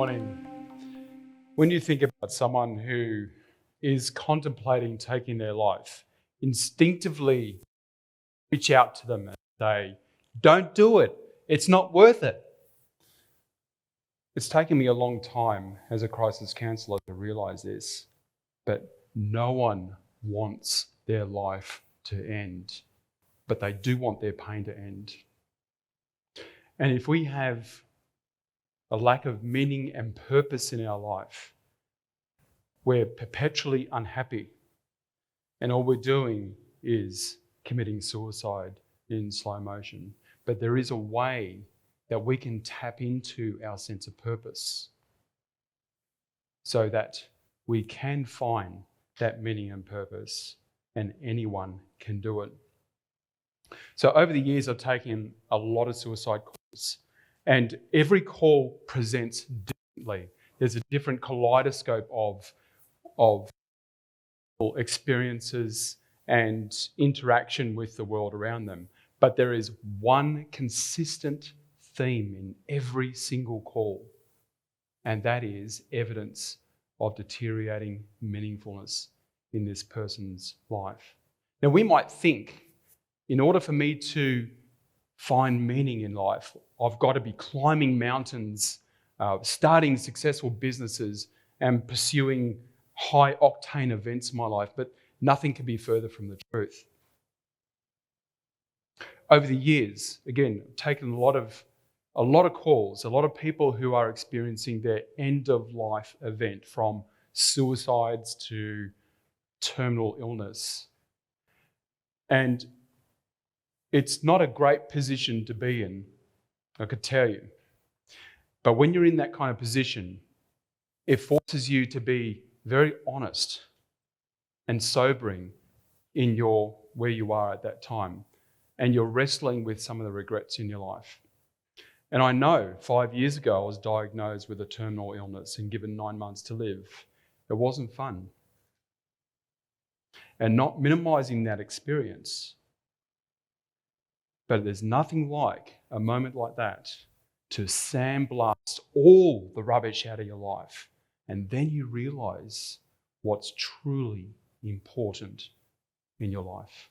morning. When you think about someone who is contemplating taking their life, instinctively reach out to them and say, don't do it. It's not worth it. It's taken me a long time as a crisis counsellor to realise this, but no one wants their life to end, but they do want their pain to end. And if we have a lack of meaning and purpose in our life, we're perpetually unhappy, and all we're doing is committing suicide in slow motion. But there is a way that we can tap into our sense of purpose so that we can find that meaning and purpose, and anyone can do it. So over the years, I've taken a lot of suicide calls, and every call presents differently. There's a different kaleidoscope of experiences and interaction with the world around them. But there is one consistent theme in every single call, and that is evidence of deteriorating meaningfulness in this person's life. Now, we might think, in order for me to find meaning in life, I've got to be climbing mountains, starting successful businesses, and pursuing high-octane events in my life, but nothing can be further from the truth. Over the years, again, I've taken a lot of calls, a lot of people who are experiencing their end-of-life event, from suicides to terminal illness. And it's not a great position to be in, I could tell you. But when you're in that kind of position, it forces you to be very honest and sobering in where you are at that time. And you're wrestling with some of the regrets in your life. And I know 5 years ago I was diagnosed with a terminal illness and given 9 months to live. It wasn't fun. And not minimizing that experience, but there's nothing like a moment like that to sandblast all the rubbish out of your life. And then you realize what's truly important in your life.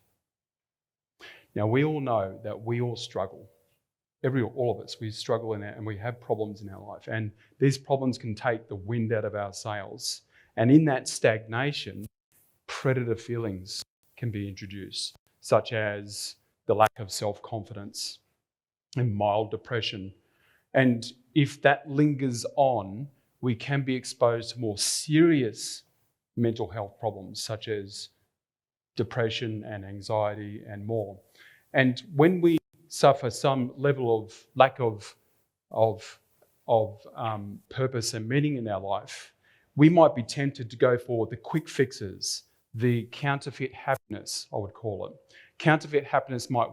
Now, we all know that we all struggle. All of us, we struggle in it, and we have problems in our life. And these problems can take the wind out of our sails. And in that stagnation, predator feelings can be introduced, such as the lack of self-confidence and mild depression. And if that lingers on, we can be exposed to more serious mental health problems, such as depression and anxiety and more. And when we suffer some level of lack of purpose and meaning in our life, we might be tempted to go for the quick fixes, the counterfeit happiness, I would call it. Counterfeit happiness might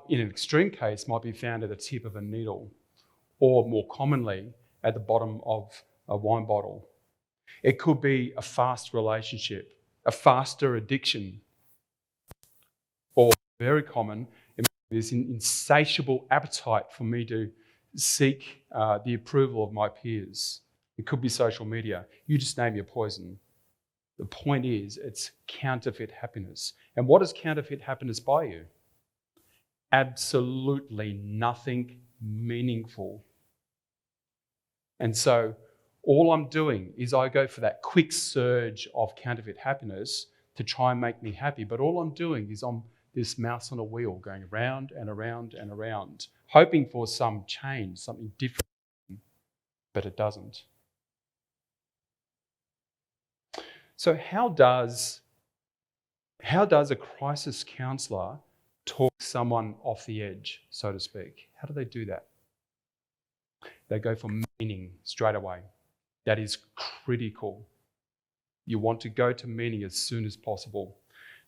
in an extreme case, might be found at the tip of a needle, or more commonly at the bottom of a wine bottle. It could be a fast relationship, a faster addiction, or very common, this insatiable appetite for me to seek the approval of my peers. It could be social media. You just name your poison. The point is, it's counterfeit happiness. And what does counterfeit happiness buy you? Absolutely nothing meaningful. And so all I'm doing is I go for that quick surge of counterfeit happiness to try and make me happy. But all I'm doing is I'm this mouse on a wheel going around and around and around, hoping for some change, something different, but it doesn't. So how does a crisis counsellor talk someone off the edge, so to speak? How do they do that? They go for meaning straight away. That is critical. You want to go to meaning as soon as possible.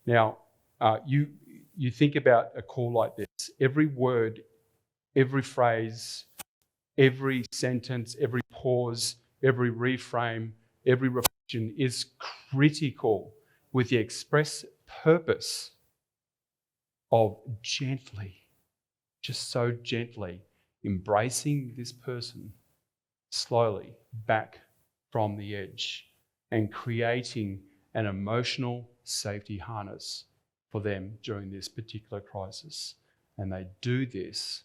Now, you think about a call like this. Every word, every phrase, every sentence, every pause, every reframe, every reflection is critical, with the express purpose of gently, just so gently, embracing this person slowly back from the edge and creating an emotional safety harness for them during this particular crisis. And they do this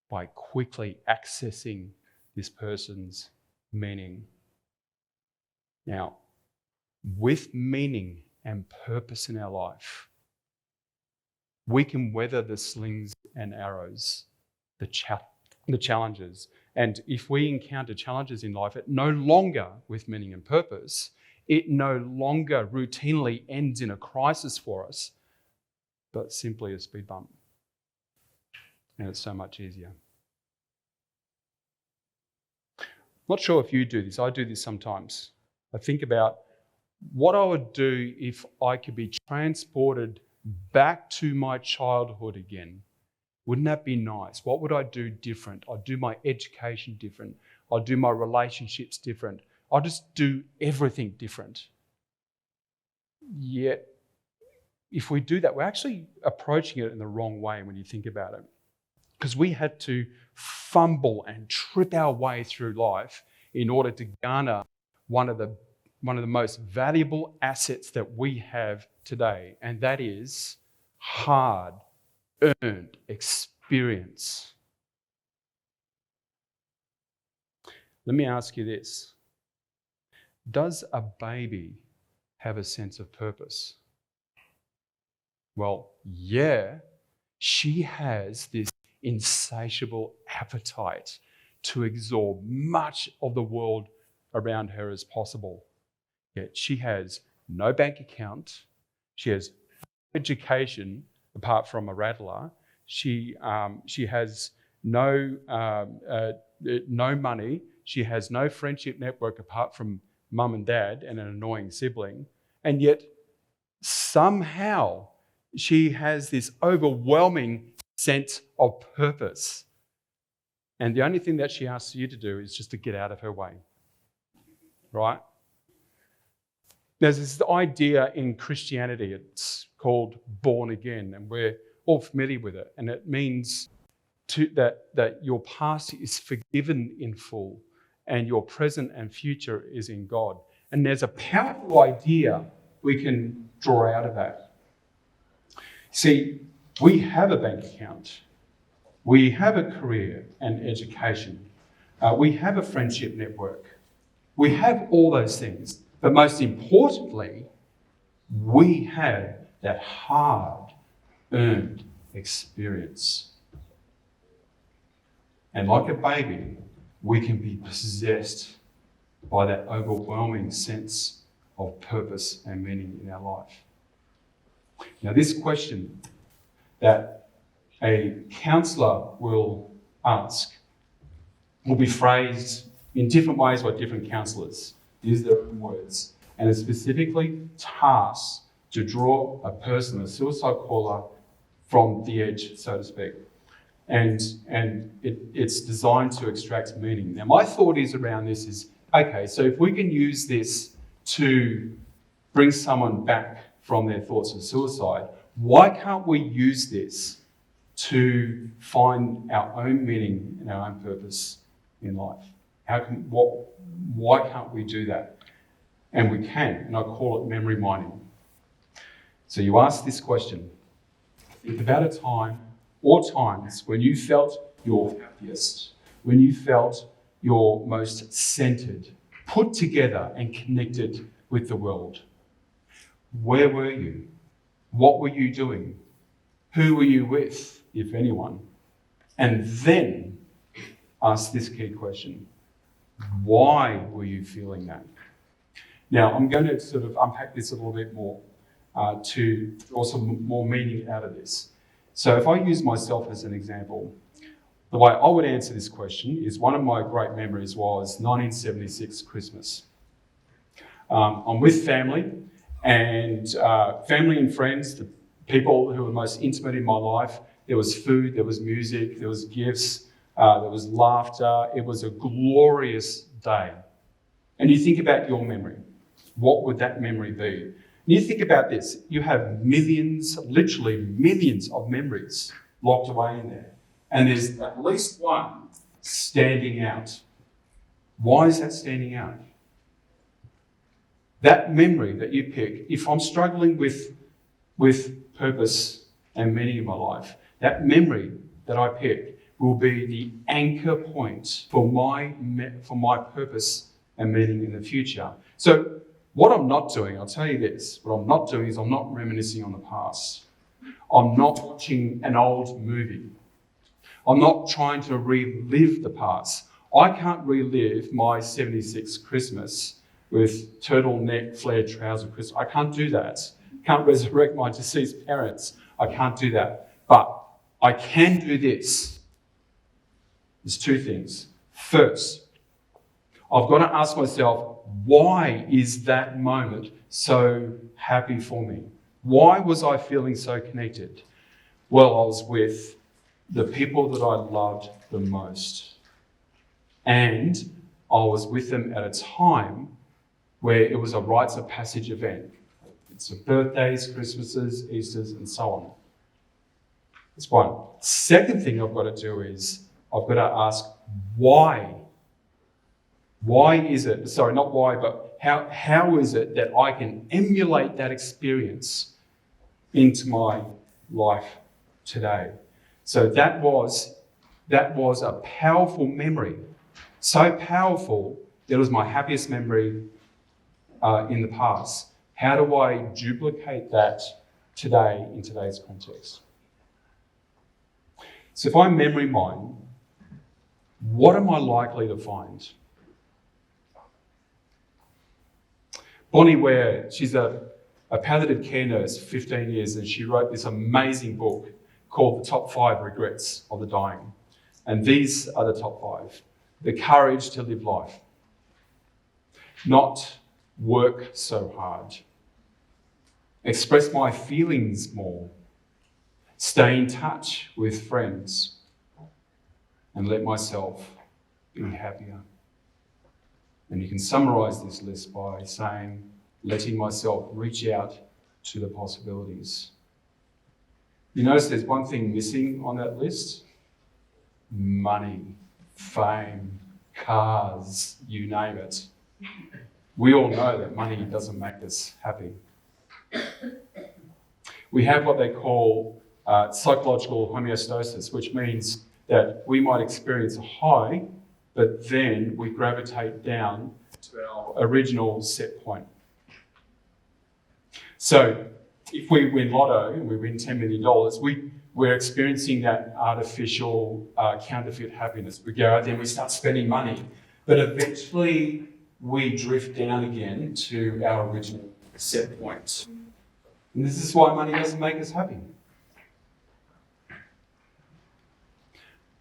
by quickly accessing this person's meaning. Now, with meaning and purpose in our life, we can weather the slings and arrows, the challenges. And if we encounter challenges in life, it no longer, with meaning and purpose, it no longer routinely ends in a crisis for us, but simply a speed bump. And it's so much easier. Not sure if you do this. I do this sometimes. I think about what I would do if I could be transported back to my childhood again. Wouldn't that be nice? What would I do different? I'd do my education different. I'd do my relationships different. I'd just do everything different. Yet, if we do that, we're actually approaching it in the wrong way when you think about it. Because we had to fumble and trip our way through life in order to garner one of the most valuable assets that we have today, and that is hard-earned experience. Let me ask you this. Does a baby have a sense of purpose? Well, yeah, she has this insatiable appetite to absorb much of the world around her as possible. Yet she has no bank account. She has no education apart from a rattler. She has no money. She has no friendship network apart from mum and dad and an annoying sibling. And yet somehow she has this overwhelming sense of purpose. And the only thing that she asks you to do is just to get out of her way. Right? There's this idea in Christianity, it's called born again, and we're all familiar with it. And it means that your past is forgiven in full and your present and future is in God. And there's a powerful idea we can draw out of that. See, we have a bank account. We have a career and education. We have a friendship network. We have all those things. But most importantly, we have that hard-earned experience. And like a baby, we can be possessed by that overwhelming sense of purpose and meaning in our life. Now, this question that a counsellor will ask will be phrased in different ways by different counsellors. Use their own words. And it's specifically tasked to draw a person, a suicide caller, from the edge, so to speak. And it's designed to extract meaning. Now, my thought is around this is, okay, so if we can use this to bring someone back from their thoughts of suicide, why can't we use this to find our own meaning and our own purpose in life? Why can't we do that? And we can, and I call it memory mining. So you ask this question. Think about a time or times when you felt your happiest, when you felt your most centered, put together and connected with the world. Where were you? What were you doing? Who were you with, if anyone? And then ask this key question. Why were you feeling that? Now, I'm going to sort of unpack this a little bit more to draw some more meaning out of this. So if I use myself as an example, the way I would answer this question is one of my great memories was 1976 Christmas. I'm with family and friends, the people who were most intimate in my life. There was food, there was music, there was gifts, there was laughter. It was a glorious day. And you think about your memory. What would that memory be? And you think about this. You have millions, literally millions of memories locked away in there. And there's at least one standing out. Why is that standing out? That memory that you pick, if I'm struggling with purpose and meaning in my life, that memory that I pick will be the anchor point for my purpose and meaning in the future. So what I'm not doing, I'll tell you this, what I'm not doing is I'm not reminiscing on the past. I'm not watching an old movie. I'm not trying to relive the past. I can't relive my 76 Christmas with turtleneck flared trouser Christmas. I can't do that. Can't resurrect my deceased parents. I can't do that. But I can do this. There's two things. First, I've got to ask myself, why is that moment so happy for me? Why was I feeling so connected? Well, I was with the people that I loved the most. And I was with them at a time where it was a rites of passage event. It's birthdays, Christmases, Easters, and so on. That's one. Second thing I've got to do is I've got to ask why. Why is it, sorry, not why, but how is it that I can emulate that experience into my life today? So that was a powerful memory. So powerful that it was my happiest memory in the past. How do I duplicate that today in today's context? So if I memory mine, what am I likely to find? Bonnie Ware, she's a palliative care nurse for 15 years, and she wrote this amazing book called The Top 5 Regrets of the Dying. And these are the top 5. The courage to live life. Not work so hard. Express my feelings more. Stay in touch with friends. And let myself be happier. And you can summarize this list by saying, letting myself reach out to the possibilities. You notice there's one thing missing on that list? Money, fame, cars, you name it. We all know that money doesn't make us happy. We have what they call psychological homeostasis, which means that we might experience a high, but then we gravitate down to our original set point. So if we win lotto and we win $10 million, we're experiencing that artificial counterfeit happiness. We go out there and we start spending money, but eventually we drift down again to our original set point. And this is why money doesn't make us happy.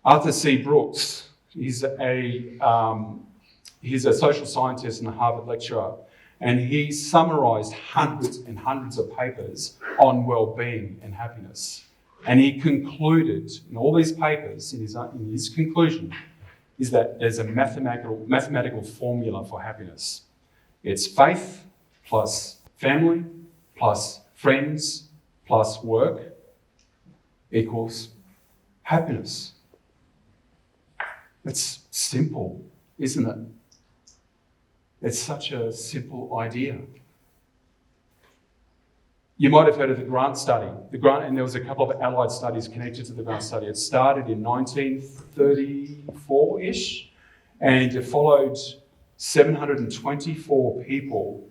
Arthur C. Brooks, he's a social scientist and a Harvard lecturer, and he summarized hundreds and hundreds of papers on well-being and happiness. And he concluded, in all these papers, in his conclusion, is that there's a mathematical formula for happiness. It's faith plus family plus friends plus work equals happiness. It's simple, isn't it? It's such a simple idea. You might have heard of the Grant study. And there was a couple of allied studies connected to the Grant study. It started in 1934-ish, and it followed 724 people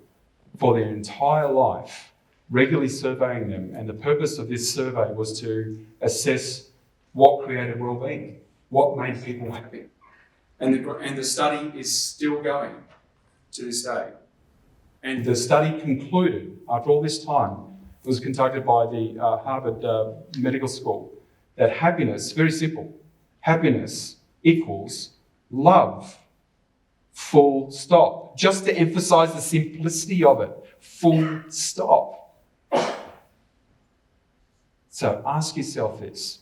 for their entire life, regularly surveying them. And the purpose of this survey was to assess what created well-being, what made people happy. And the study is still going to this day. And the study concluded, after all this time, it was conducted by the Harvard Medical School, that happiness, very simple, happiness equals love, full stop. Just to emphasize the simplicity of it, full stop. So ask yourself this.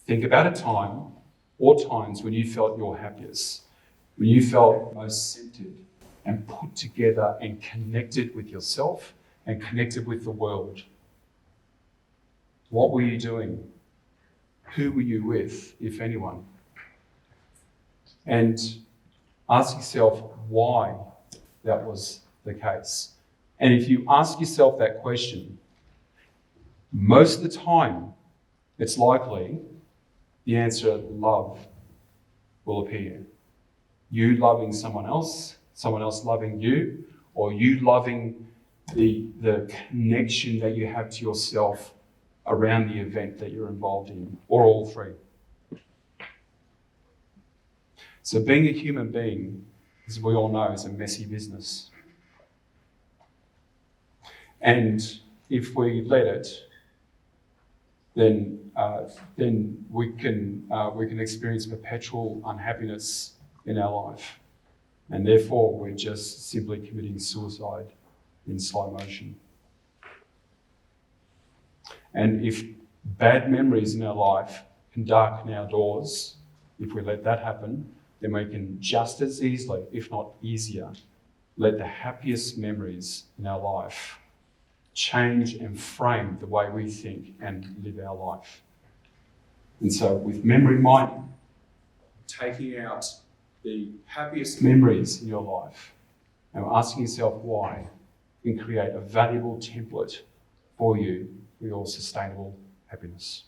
Think about a time or times when you felt your happiest, when you felt most centered and put together and connected with yourself and connected with the world. What were you doing? who were you with, if anyone? And ask yourself why that was the case. And if you ask yourself that question, most of the time, it's likely the answer love will appear. You loving someone else loving you, or you loving the connection that you have to yourself around the event that you're involved in, or all three. So being a human being, as we all know, is a messy business. And if we let it, then we can experience perpetual unhappiness in our life. And therefore, we're just simply committing suicide in slow motion. And if bad memories in our life can darken our doors, if we let that happen, then we can just as easily, if not easier, let the happiest memories in our life change and frame the way we think and live our life. And so with memory mining, taking out the happiest memories in your life and asking yourself why, can create a valuable template for you for your sustainable happiness.